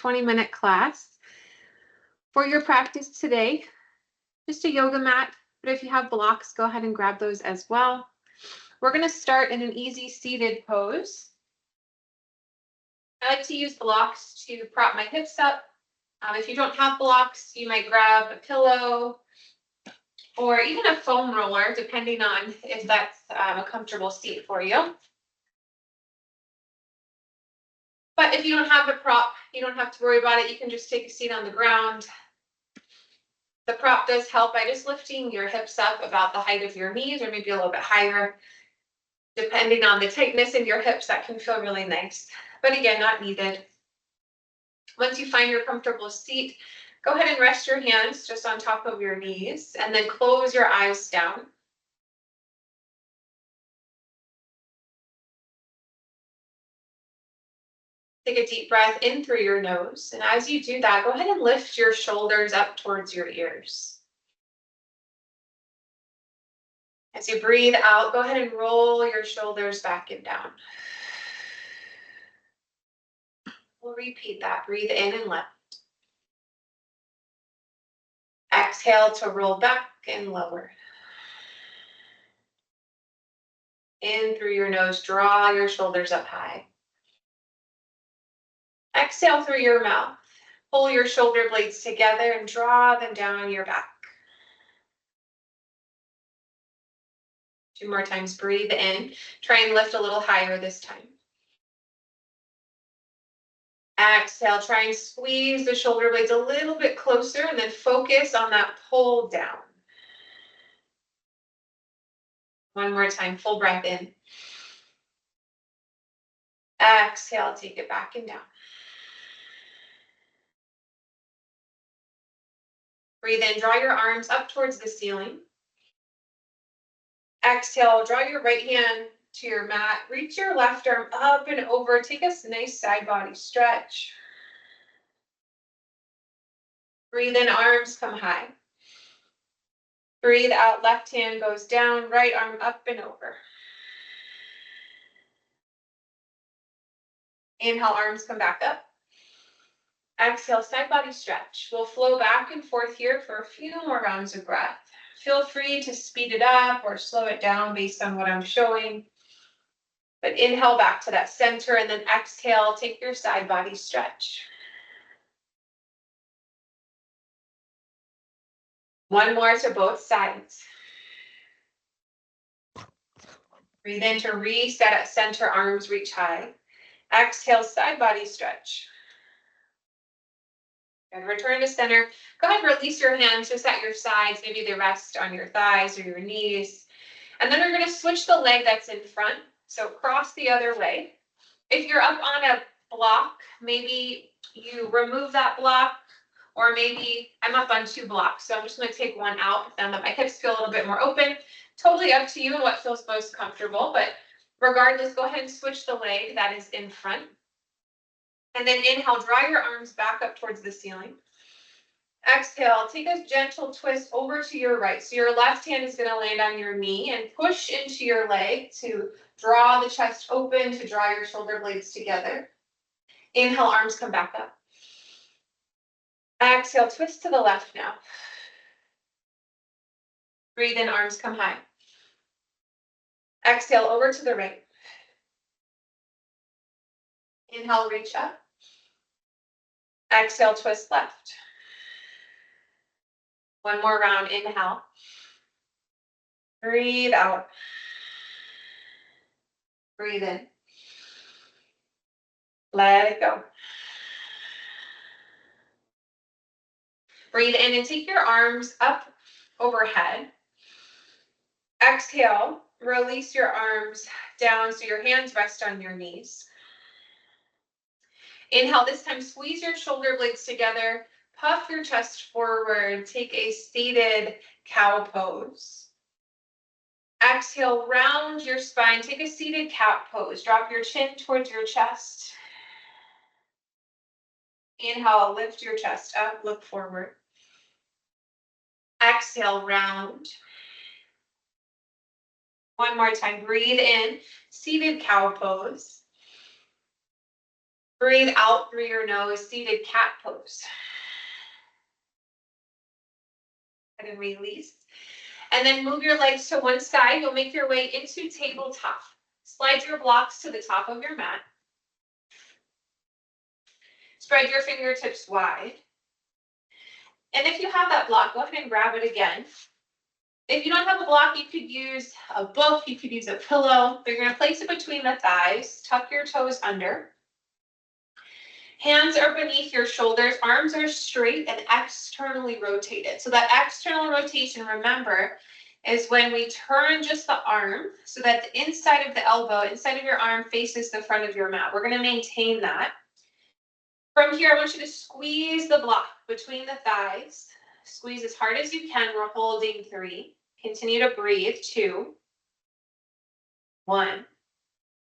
20-minute class. For your practice today, just a yoga mat, but if you have blocks, go ahead and grab those as well. We're going to start in an easy seated pose. I like to use blocks to prop my hips up. If you don't have blocks, you might grab a pillow or even a foam roller, depending on if that's a comfortable seat for you. But if you don't have a prop, you don't have to worry about it. You can just take a seat on the ground. The prop does help by just lifting your hips up about the height of your knees or maybe a little bit higher. Depending on the tightness in your hips, that can feel really nice. But again, not needed. Once you find your comfortable seat, go ahead and rest your hands just on top of your knees and then close your eyes down. Take a deep breath in through your nose. And as you do that, go ahead and lift your shoulders up towards your ears. As you breathe out, go ahead and roll your shoulders back and down. We'll repeat that. Breathe in and lift. Exhale to roll back and lower. In through your nose, draw your shoulders up high. Exhale through your mouth. Pull your shoulder blades together and draw them down your back. 2 more times. Breathe in. Try and lift a little higher this time. Exhale. Try and squeeze the shoulder blades a little bit closer and then focus on that pull down. 1 more time. Full breath in. Exhale. Take it back and down. Breathe in. Draw your arms up towards the ceiling. Exhale. Draw your right hand to your mat. Reach your left arm up and over. Take a nice side body stretch. Breathe in, arms come high. Breathe out, left hand goes down, right arm up and over. Inhale, arms come back up. Exhale, side body stretch. We'll flow back and forth here for a few more rounds of breath. Feel free to speed it up or slow it down based on what I'm showing. But inhale back to that center and then exhale, take your side body stretch. 1 more to both sides. Breathe in to reset at center, arms reach high. Exhale, side body stretch. And return to center. Go ahead and release your hands just at your sides. Maybe they rest on your thighs or your knees. And then we're going to switch the leg that's in front. So cross the other way. If you're up on a block, maybe you remove that block. Or maybe I'm up on 2 blocks, so I'm just going to take 1 out and let my hips feel a little bit more open. Totally up to you and what feels most comfortable, but regardless, go ahead and switch the leg that is in front. And then inhale, draw your arms back up towards the ceiling. Exhale, take a gentle twist over to your right. So your left hand is going to land on your knee and push into your leg to draw the chest open, to draw your shoulder blades together. Inhale, arms come back up. Exhale, twist to the left now. Breathe in, arms come high. Exhale, over to the right. Inhale, reach up. Exhale, twist left. 1 more round, inhale. Breathe out. Breathe in. Let it go. Breathe in and take your arms up overhead. Exhale, release your arms down so your hands rest on your knees. Inhale, this time squeeze your shoulder blades together, puff your chest forward, take a seated cow pose. Exhale, round your spine, take a seated cat pose, drop your chin towards your chest. Inhale, lift your chest up, look forward. Exhale, round. 1 more time, breathe in, seated cow pose. Breathe out through your nose, seated cat pose. And release. And then move your legs to one side. You'll make your way into tabletop. Slide your blocks to the top of your mat. Spread your fingertips wide. And if you have that block, go ahead and grab it again. If you don't have a block, you could use a book, you could use a pillow. But you're going to place it between the thighs, tuck your toes under. Hands are beneath your shoulders, arms are straight and externally rotated. So that external rotation, remember, is when we turn just the arm so that the inside of the elbow, inside of your arm faces the front of your mat. We're going to maintain that. From here, I want you to squeeze the block between the thighs. Squeeze as hard as you can. We're holding 3. Continue to breathe. 2, 1.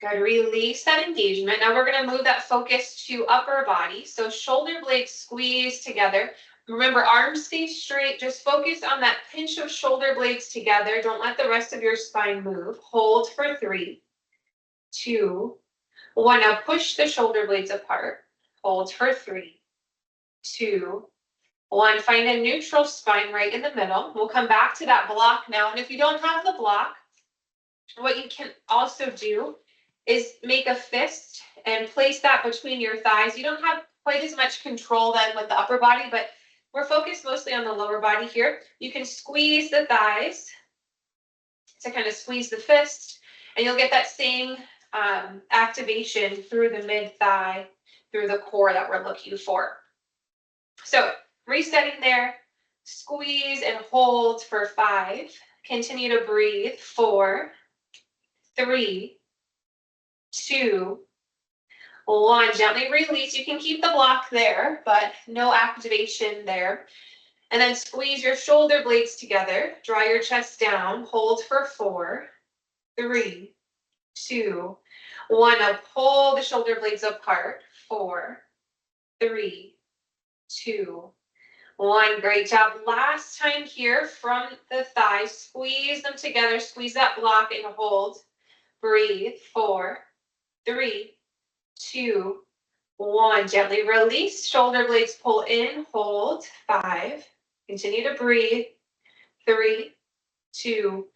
Good. Release that engagement. Now we're going to move that focus to upper body. So shoulder blades squeeze together. Remember, arms stay straight. Just focus on that pinch of shoulder blades together. Don't let the rest of your spine move. Hold for 3, 2, 1. Now push the shoulder blades apart. Hold for 3, 2, 1. Find a neutral spine right in the middle. We'll come back to that block now. And if you don't have the block, what you can also do is make a fist and place that between your thighs. You don't have quite as much control then with the upper body, but we're focused mostly on the lower body here. You can squeeze the thighs to kind of squeeze the fist, and you'll get that same activation through the mid-thigh, through the core that we're looking for. So resetting there, squeeze and hold for 5. Continue to breathe. 4, 3, 2, 1. Gently release. You can keep the block there, but no activation there. And then squeeze your shoulder blades together. Draw your chest down. Hold for 4, 3, 2, 1. Now pull the shoulder blades apart. 4, 3, 2, 1. Great job. Last time here from the thighs. Squeeze them together. Squeeze that block and hold. Breathe. 4, 3, 2, 1. Gently release. Shoulder blades pull in. Hold. 5. Continue to breathe. 3, 2,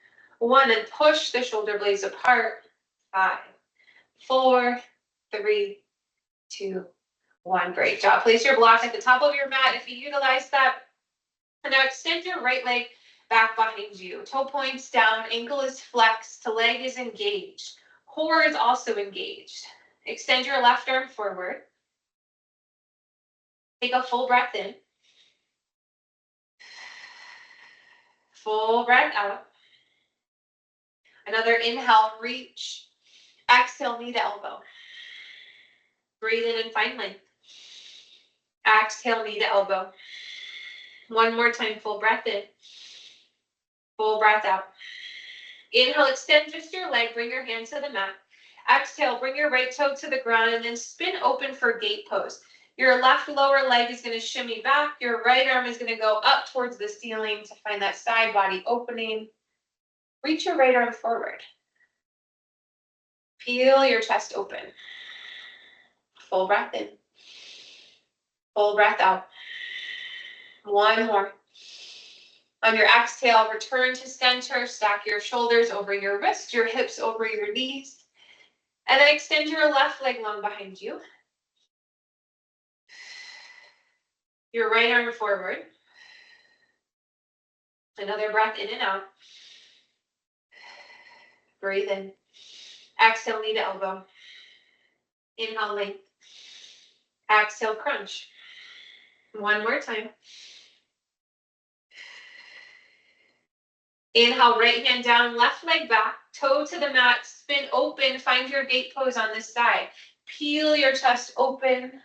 1. And push the shoulder blades apart. 5, 4, 3, 2, 1. Great job. Place your block at the top of your mat if you utilize that. And now extend your right leg back behind you. Toe points down. Ankle is flexed. The leg is engaged. Core is also engaged. Extend your left arm forward. Take a full breath in. Full breath out. Another inhale, reach. Exhale, knee to elbow. Breathe in and find length. Exhale, knee to elbow. One more time, full breath in. Full breath out. Inhale, extend just your leg, bring your hand to the mat. Exhale, bring your right toe to the ground and then spin open for gate pose. Your left lower leg is going to shimmy back. Your right arm is going to go up towards the ceiling to find that side body opening. Reach your right arm forward. Peel your chest open. Full breath in. Full breath out. One more. On your exhale, return to center. Stack your shoulders over your wrists, your hips over your knees. And then extend your left leg long behind you. Your right arm forward. Another breath in and out. Breathe in. Exhale, knee to elbow. Inhale, length. Exhale, crunch. One more time. Inhale, right hand down, left leg back, toe to the mat, spin open, find your gate pose on this side. Peel your chest open.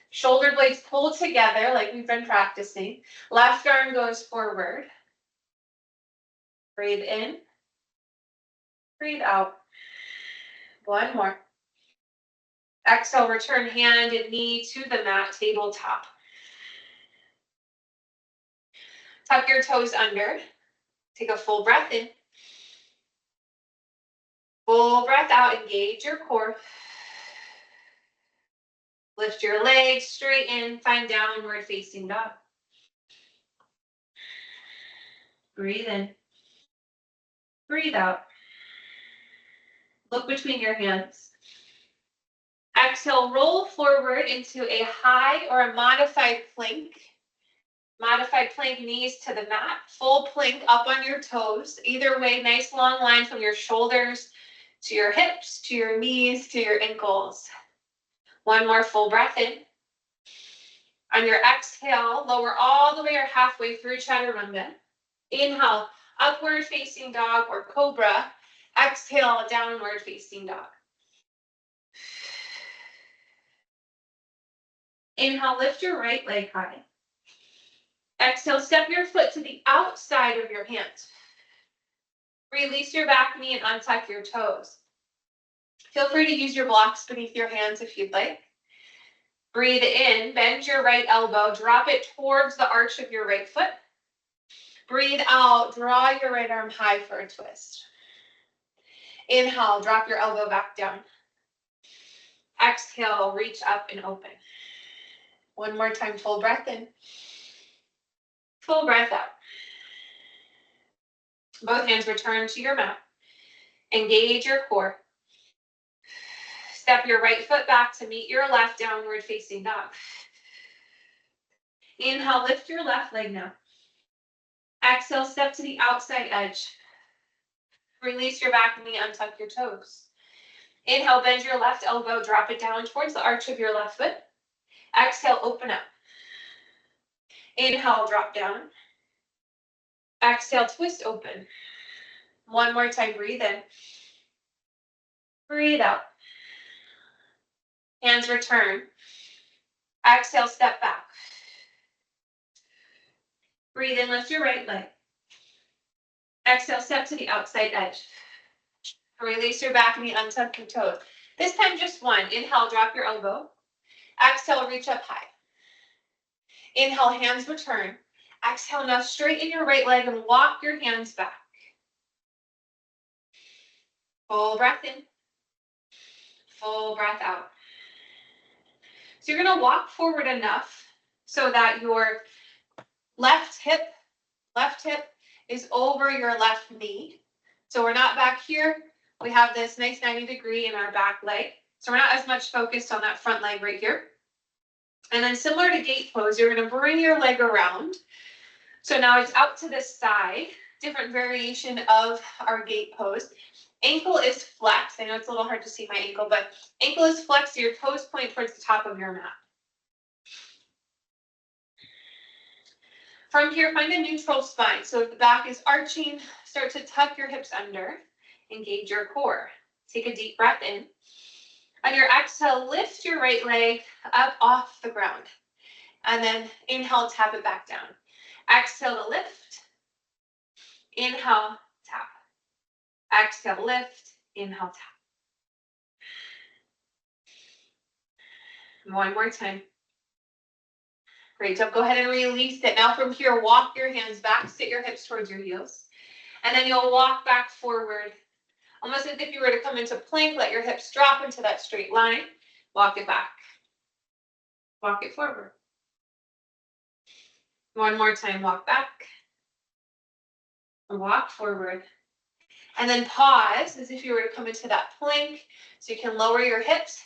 Shoulder blades pull together like we've been practicing. Left arm goes forward. Breathe in. Breathe out. One more. Exhale, return hand and knee to the mat, tabletop. Tuck your toes under. Take a full breath in. Full breath out, engage your core. Lift your legs, straighten, find downward facing dog. Breathe in. Breathe out. Look between your hands. Exhale, roll forward into a high or a modified plank. Modified plank, knees to the mat. Full plank up on your toes. Either way, nice long line from your shoulders to your hips, to your knees, to your ankles. One more full breath in. On your exhale, lower all the way or halfway through chaturanga. Inhale, upward facing dog or cobra. Exhale, downward facing dog. Inhale, lift your right leg high. Exhale, step your foot to the outside of your hand. Release your back knee and untuck your toes. Feel free to use your blocks beneath your hands if you'd like. Breathe in, bend your right elbow, drop it towards the arch of your right foot. Breathe out, draw your right arm high for a twist. Inhale, drop your elbow back down. Exhale, reach up and open. One more time, full breath in. Full breath out. Both hands return to your mat. Engage your core. Step your right foot back to meet your left, downward facing dog. Inhale, lift your left leg now. Exhale, step to the outside edge. Release your back knee, untuck your toes. Inhale, bend your left elbow, drop it down towards the arch of your left foot. Exhale, open up. Inhale, drop down. Exhale, twist open. One more time, breathe in. Breathe out. Hands return. Exhale, step back. Breathe in, lift your right leg. Exhale, step to the outside edge. Release your back knee, untuck your toes. This time just one. Inhale, drop your elbow. Exhale, reach up high. Inhale, hands return. Exhale, now straighten your right leg and walk your hands back. Full breath in. Full breath out. So you're going to walk forward enough so that your left hip is over your left knee. So we're not back here. We have this nice 90-degree in our back leg. So we're not as much focused on that front leg right here. And then similar to gate pose, you're going to bring your leg around. So now it's out to the side, different variation of our gate pose. Ankle is flexed. I know it's a little hard to see my ankle, but ankle is flexed, so your toes point towards the top of your mat. From here, find a neutral spine. So if the back is arching, start to tuck your hips under. Engage your core. Take a deep breath in. On your exhale, lift your right leg up off the ground. And then inhale, tap it back down. Exhale to lift. Inhale, tap. Exhale, lift. Inhale, tap. One more time. Great job. Go ahead and release it. Now from here, walk your hands back, sit your hips towards your heels. And then you'll walk back forward, almost as if you were to come into plank. Let your hips drop into that straight line. Walk it back. Walk it forward. One more time, walk back. Walk forward. And then pause as if you were to come into that plank. So you can lower your hips,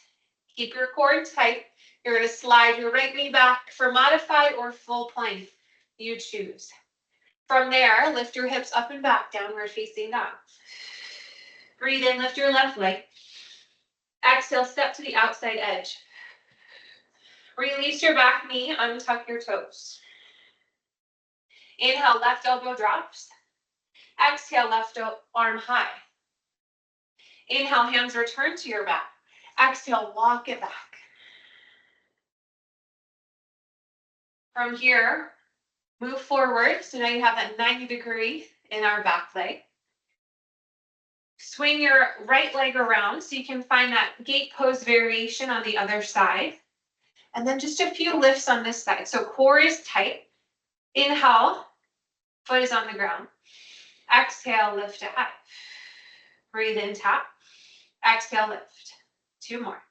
keep your core tight. You're going to slide your right knee back for modified or full plank. You choose. From there, lift your hips up and back, downward facing dog. Breathe in, lift your left leg. Exhale, step to the outside edge. Release your back knee, untuck your toes. Inhale, left elbow drops. Exhale, left arm high. Inhale, hands return to your mat. Exhale, walk it back. From here, move forward. So now you have that 90-degree in our back leg. Swing your right leg around so you can find that gate pose variation on the other side. And then just a few lifts on this side. So core is tight. Inhale, foot is on the ground. Exhale, lift it high. Breathe in, tap. Exhale, lift. Two more.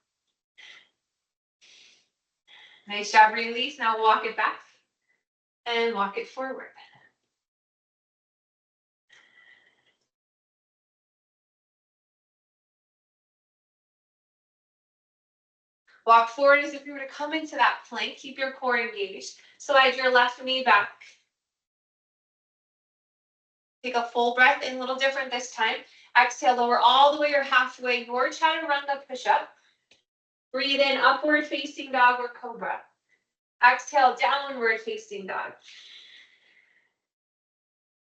Nice job, release. Now walk it back and walk it forward. Walk forward as if you were to come into that plank. Keep your core engaged. Slide your left knee back. Take a full breath in, a little different this time. Exhale, lower all the way or halfway your chaturanga push-up. Breathe in, upward facing dog or cobra. Exhale, downward facing dog.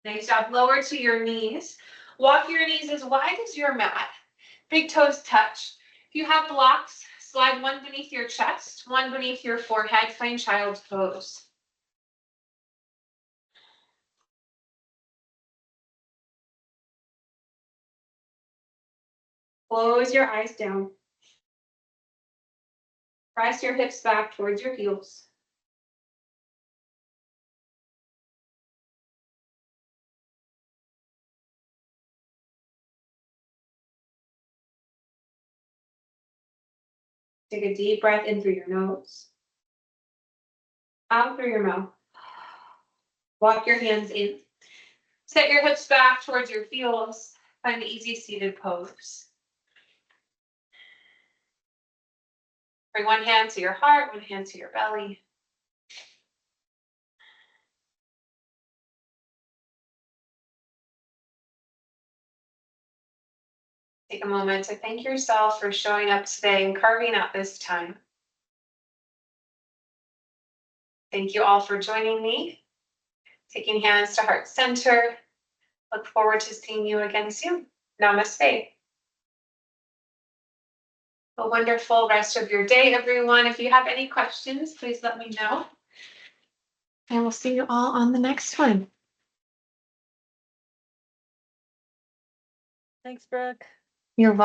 Nice job. Lower to your knees. Walk your knees as wide as your mat. Big toes touch. If you have blocks, slide one beneath your chest, one beneath your forehead. Find child's pose. Close your eyes down. Press your hips back towards your heels. Take a deep breath in through your nose. Out through your mouth. Walk your hands in. Set your hips back towards your heels. Find an easy seated pose. Bring one hand to your heart, one hand to your belly. Take a moment to thank yourself for showing up today and carving out this time. Thank you all for joining me. Taking hands to heart center. Look forward to seeing you again soon. Namaste. A wonderful rest of your day, everyone. If you have any questions, please let me know. And we'll see you all on the next one. Thanks, Brooke. You're welcome.